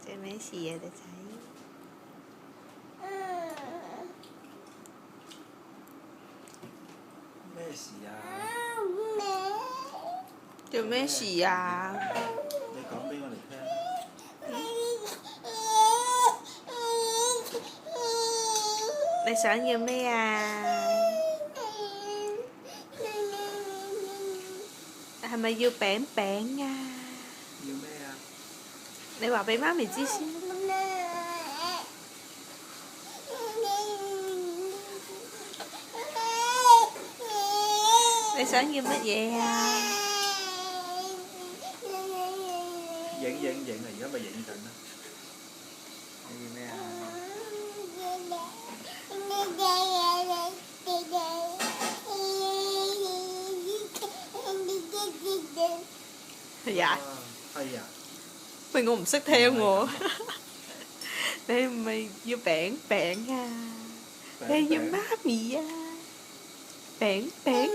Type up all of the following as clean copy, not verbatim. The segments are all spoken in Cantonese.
做咩事啊，仔仔？咩事啊？做咩事啊？你講俾我哋聽。你想要咩啊？係咪要餅餅啊？要咩啊？你話俾媽咪知先。你想要乜嘢啊？影啊！而家咪影緊啦。你要咩啊？係啊。係啊。喂，我唔識聽喎。你係咪要餅餅啊？你係要媽咪啊？餅餅。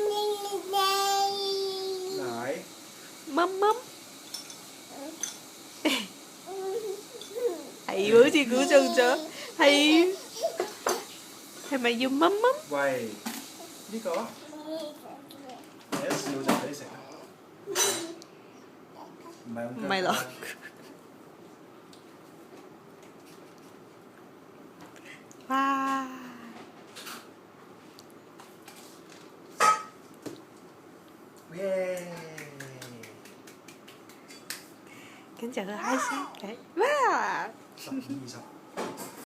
奶。蚊蚊。係好似估中咗，係咪要蚊蚊？喂，呢個？你一笑就俾食啦。唔係咯。哇！耶！跟住佢開心嘅，哇！12、10。